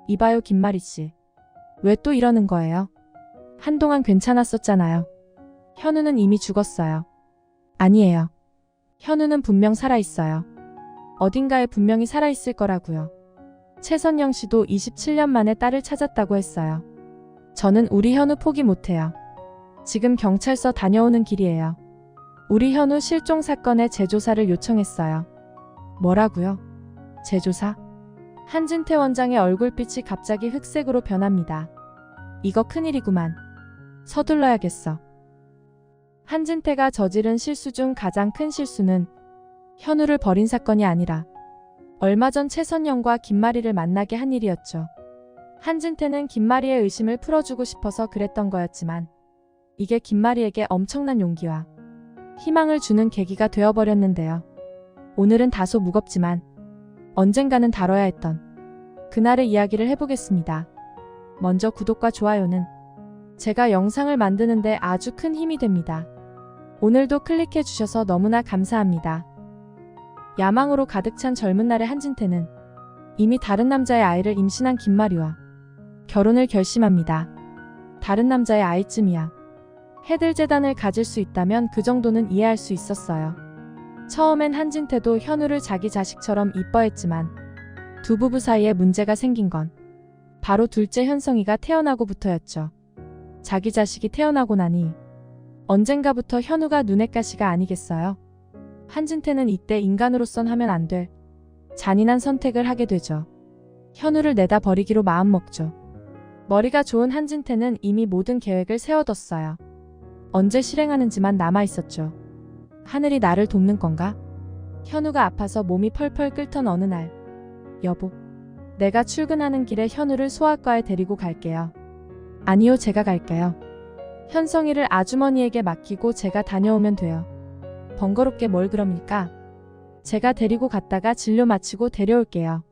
이봐요 김마리씨. 왜 또 이러는 거예요? 한동안 괜찮았었잖아요. 현우는 이미 죽었어요. 아니에요. 현우는 분명 살아있어요. 어딘가에 분명히 살아있을 거라고요. 최선영 씨도 27년 만에 딸을 찾았다고 했어요. 저는 우리 현우 포기 못해요. 지금 경찰서 다녀오는 길이에요. 우리 현우 실종 사건의 재조사를 요청했어요. 뭐라고요? 재조사? 한진태 원장의 얼굴빛이 갑자기 흑색으로 변합니다. 이거 큰일이구만. 서둘러야겠어. 한진태가 저지른 실수 중 가장 큰 실수는 현우를 버린 사건이 아니라 얼마 전 최선영과 김마리를 만나게 한 일이었죠. 한진태는 김마리의 의심을 풀어주고 싶어서 그랬던 거였지만 이게 김마리에게 엄청난 용기와 희망을 주는 계기가 되어버렸는데요. 오늘은 다소 무겁지만 언젠가는 다뤄야 했던 그날의 이야기를 해보겠습니다. 먼저 구독과 좋아요는 제가 영상을 만드는데 아주 큰 힘이 됩니다. 오늘도 클릭해 주셔서 너무나 감사합니다. 야망으로 가득 찬 젊은 날의 한진태는 이미 다른 남자의 아이를 임신한 김마리와 결혼을 결심합니다. 다른 남자의 아이쯤이야. 해들재단을 가질 수 있다면 그 정도는 이해할 수 있었어요. 처음엔 한진태도 현우를 자기 자식처럼 이뻐했지만 두 부부 사이에 문제가 생긴 건 바로 둘째 현성이가 태어나고부터였죠. 자기 자식이 태어나고 나니 언젠가부터 현우가 눈엣 가시가 아니겠어요? 한진태는 이때 인간으로선 하면 안 될 잔인한 선택을 하게 되죠. 현우를 내다 버리기로 마음먹죠. 머리가 좋은 한진태는 이미 모든 계획을 세워뒀어요. 언제 실행하는지만 남아있었죠. 하늘이 나를 돕는 건가? 현우가 아파서 몸이 펄펄 끓던 어느 날, 여보, 내가 출근하는 길에 현우를 소아과에 데리고 갈게요. 아니요, 제가 갈게요. 현성이를 아주머니에게 맡기고 제가 다녀오면 돼요. 번거롭게 뭘 그럽니까? 제가 데리고 갔다가 진료 마치고 데려올게요.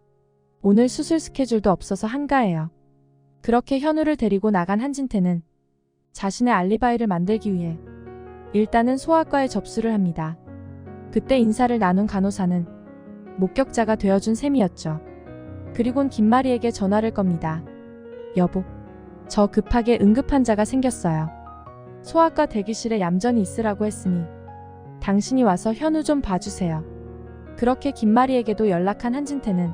오늘 수술 스케줄도 없어서 한가해요. 그렇게 현우를 데리고 나간 한진태는 자신의 알리바이를 만들기 위해 일단은 소아과에 접수를 합니다. 그때 인사를 나눈 간호사는 목격자가 되어준 셈이었죠. 그리곤 김마리에게 전화를 겁니다. 여보, 저 급하게 응급환자가 생겼어요. 소아과 대기실에 얌전히 있으라고 했으니 당신이 와서 현우 좀 봐주세요. 그렇게 김마리에게도 연락한 한진태는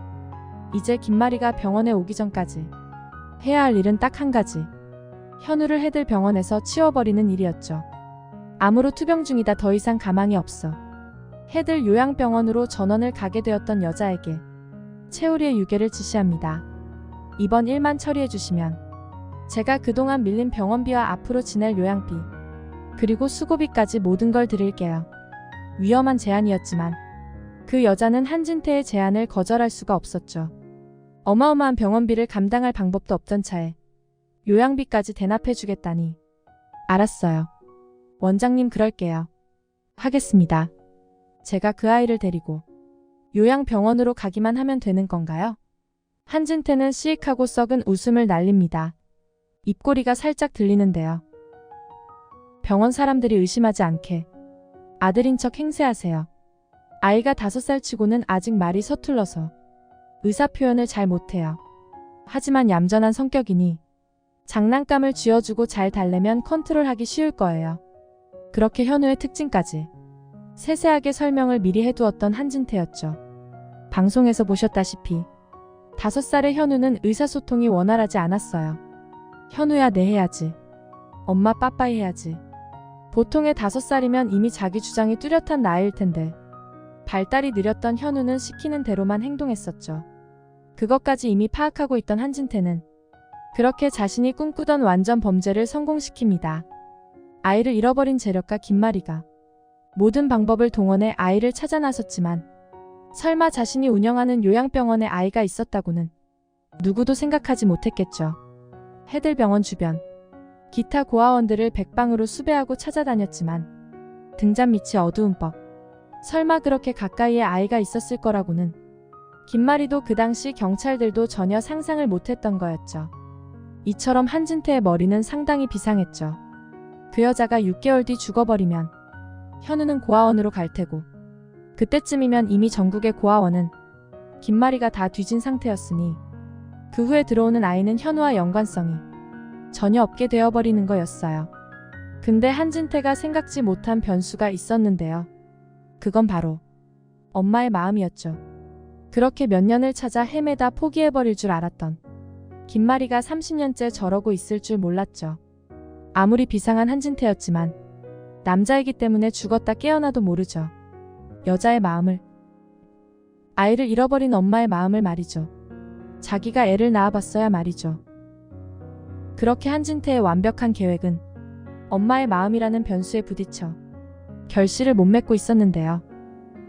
이제 김마리가 병원에 오기 전까지 해야 할 일은 딱 한 가지. 현우를 해들 병원에서 치워버리는 일이었죠. 암으로 투병 중이다 더 이상 가망이 없어. 해들 요양병원으로 전원을 가게 되었던 여자에게 최우리의 유괴를 지시합니다. 이번 일만 처리해주시면 제가 그동안 밀린 병원비와 앞으로 지낼 요양비 그리고 수고비까지 모든 걸 드릴게요. 위험한 제안이었지만 그 여자는 한진태의 제안을 거절할 수가 없었죠. 어마어마한 병원비를 감당할 방법도 없던 차에 요양비까지 대납해주겠다니. 알았어요. 원장님 그럴게요. 하겠습니다. 제가 그 아이를 데리고 요양병원으로 가기만 하면 되는 건가요? 한진태는 시익하고 썩은 웃음을 날립니다. 입꼬리가 살짝 들리는데요. 병원 사람들이 의심하지 않게 아들인 척 행세하세요. 아이가 5살 치고는 아직 말이 서툴러서 의사 표현을 잘 못해요. 하지만 얌전한 성격이니 장난감을 쥐어주고 잘 달래면 컨트롤하기 쉬울 거예요. 그렇게 현우의 특징까지 세세하게 설명을 미리 해두었던 한진태였죠. 방송에서 보셨다시피 5살의 현우는 의사소통이 원활하지 않았어요. 현우야 네 해야지. 엄마 빠빠이 해야지. 보통의 5살이면 이미 자기 주장이 뚜렷한 나이일 텐데 발달이 느렸던 현우는 시키는 대로만 행동했었죠. 그것까지 이미 파악하고 있던 한진태는 그렇게 자신이 꿈꾸던 완전 범죄를 성공시킵니다. 아이를 잃어버린 재력가 김마리가 모든 방법을 동원해 아이를 찾아 나섰지만 설마 자신이 운영하는 요양병원에 아이가 있었다고는 누구도 생각하지 못했겠죠. 해들병원 주변 기타 고아원들을 백방으로 수배하고 찾아다녔지만 등잔 밑이 어두운 법. 설마 그렇게 가까이에 아이가 있었을 거라고는 김마리도 그 당시 경찰들도 전혀 상상을 못했던 거였죠. 이처럼 한진태의 머리는 상당히 비상했죠. 그 여자가 6개월 뒤 죽어버리면 현우는 고아원으로 갈 테고 그때쯤이면 이미 전국의 고아원은 김마리가 다 뒤진 상태였으니 그 후에 들어오는 아이는 현우와 연관성이 전혀 없게 되어버리는 거였어요. 근데 한진태가 생각지 못한 변수가 있었는데요. 그건 바로 엄마의 마음이었죠. 그렇게 몇 년을 찾아 헤매다 포기해버릴 줄 알았던 김마리가 30년째 저러고 있을 줄 몰랐죠. 아무리 비상한 한진태였지만 남자이기 때문에 죽었다 깨어나도 모르죠. 여자의 마음을, 아이를 잃어버린 엄마의 마음을 말이죠. 자기가 애를 낳아봤어야 말이죠. 그렇게 한진태의 완벽한 계획은 엄마의 마음이라는 변수에 부딪혀 결실을 못 맺고 있었는데요.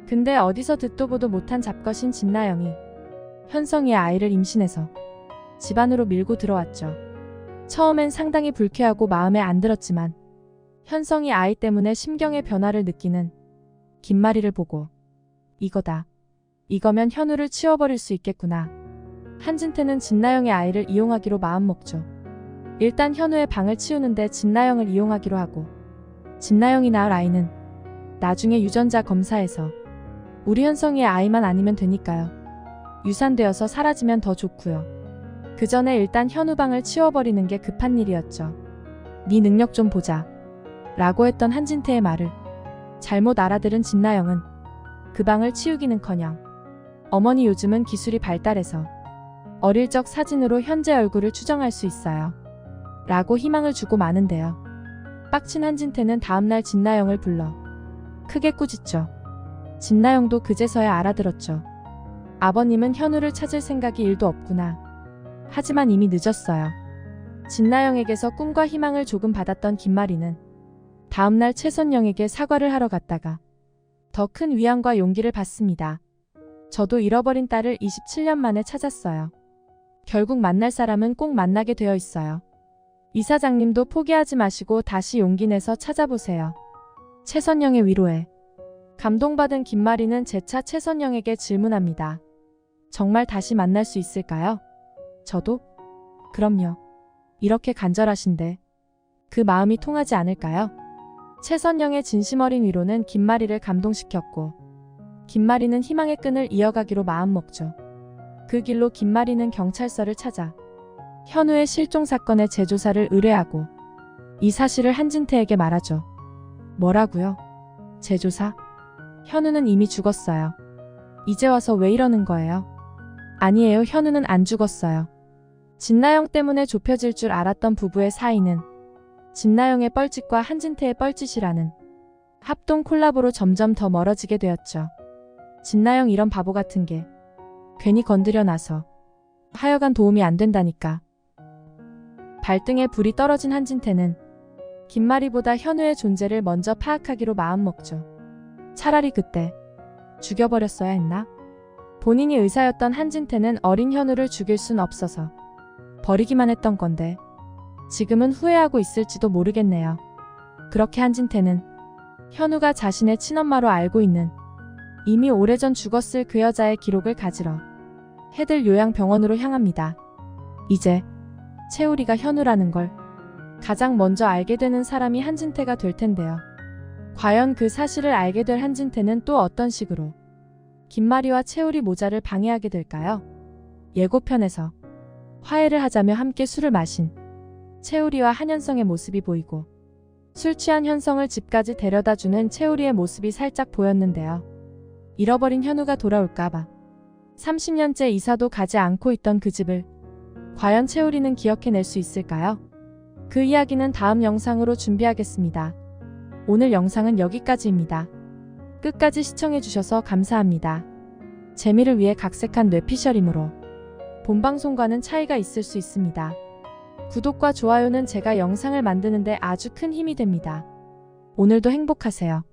근데 어디서 듣도 보도 못한 잡것인 진나영이 현성이의 아이를 임신해서 집안으로 밀고 들어왔죠. 처음엔 상당히 불쾌하고 마음에 안 들었지만 현성이 아이 때문에 심경의 변화를 느끼는 김마리를 보고 이거다. 이거면 현우를 치워버릴 수 있겠구나. 한진태는 진나영의 아이를 이용하기로 마음먹죠. 일단 현우의 방을 치우는데 진나영을 이용하기로 하고 진나영이 낳을 아이는 나중에 유전자 검사해서 우리 현성이의 아이만 아니면 되니까요. 유산되어서 사라지면 더 좋고요. 그 전에 일단 현우 방을 치워버리는 게 급한 일이었죠. 네 능력 좀 보자. 라고 했던 한진태의 말을 잘못 알아들은 진나영은 그 방을 치우기는커녕 어머니 요즘은 기술이 발달해서 어릴 적 사진으로 현재 얼굴을 추정할 수 있어요. 라고 희망을 주고 마는데요. 빡친 한진태는 다음날 진나영을 불러 크게 꾸짖죠. 진나영도 그제서야 알아들었죠. 아버님은 현우를 찾을 생각이 1도 없구나. 하지만 이미 늦었어요. 진나영에게서 꿈과 희망을 조금 받았던 김마리는 다음날 최선영에게 사과를 하러 갔다가 더 큰 위안과 용기를 받습니다. 저도 잃어버린 딸을 27년 만에 찾았어요. 결국 만날 사람은 꼭 만나게 되어 있어요. 이사장님도 포기하지 마시고 다시 용기 내서 찾아보세요. 최선영의 위로에 감동받은 김마리는 재차 최선영에게 질문합니다. 정말 다시 만날 수 있을까요? 저도? 그럼요. 이렇게 간절하신데 그 마음이 통하지 않을까요? 최선영의 진심 어린 위로는 김마리를 감동시켰고 김마리는 희망의 끈을 이어가기로 마음먹죠. 그 길로 김마리는 경찰서를 찾아 현우의 실종 사건의 재조사를 의뢰하고 이 사실을 한진태에게 말하죠. 뭐라고요? 재조사? 현우는 이미 죽었어요. 이제 와서 왜 이러는 거예요? 아니에요. 현우는 안 죽었어요. 진나영 때문에 좁혀질 줄 알았던 부부의 사이는 진나영의 뻘짓과 한진태의 뻘짓이라는 합동 콜라보로 점점 더 멀어지게 되었죠. 진나영 이런 바보 같은 게 괜히 건드려 놔서 하여간 도움이 안 된다니까. 발등에 불이 떨어진 한진태는 김마리보다 현우의 존재를 먼저 파악하기로 마음먹죠. 차라리 그때 죽여버렸어야 했나? 본인이 의사였던 한진태는 어린 현우를 죽일 순 없어서 버리기만 했던 건데 지금은 후회하고 있을지도 모르겠네요. 그렇게 한진태는 현우가 자신의 친엄마로 알고 있는 이미 오래전 죽었을 그 여자의 기록을 가지러 해들 요양병원으로 향합니다. 이제 채우리가 현우라는 걸 가장 먼저 알게 되는 사람이 한진태가 될 텐데요. 과연 그 사실을 알게 될 한진태는 또 어떤 식으로 김마리와 채우리 모자를 방해하게 될까요? 예고편에서 화해를 하자며 함께 술을 마신 채우리와 한현성의 모습이 보이고 술 취한 현성을 집까지 데려다주는 채우리의 모습이 살짝 보였는데요. 잃어버린 현우가 돌아올까봐 30년째 이사도 가지 않고 있던 그 집을 과연 채우리는 기억해낼 수 있을까요? 그 이야기는 다음 영상으로 준비하겠습니다. 오늘 영상은 여기까지입니다. 끝까지 시청해주셔서 감사합니다. 재미를 위해 각색한 뇌피셜이므로 본방송과는 차이가 있을 수 있습니다. 구독과 좋아요는 제가 영상을 만드는데 아주 큰 힘이 됩니다. 오늘도 행복하세요.